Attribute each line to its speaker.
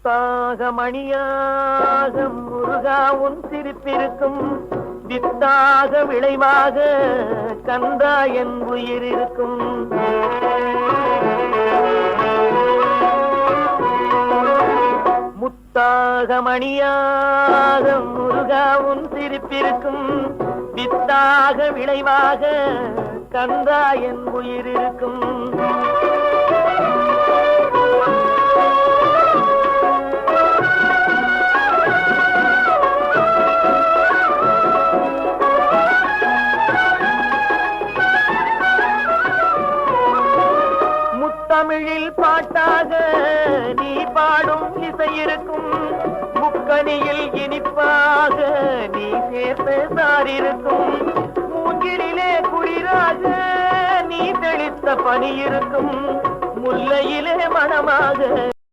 Speaker 1: முத்தாக மணியாக முருகா உன் சிரிப்பிருக்கும், வித்தாக விளைவாக கந்தா என் உயிர் இருக்கும். முத்தாக மணியாக முருகா உன் சிரிப்பிருக்கும், வித்தாக விளைவாக கந்தா என் உயிர் இருக்கும். தமிழில் பாட்டாக நீ பாடும் இசை இருக்கும், முக்கணியில் இனிப்பாக நீ சேர்த்த சாரிருக்கும், மூங்கிலே குளிராக நீ தெளித்த பனி இருக்கும், முல்லையிலே மணமாக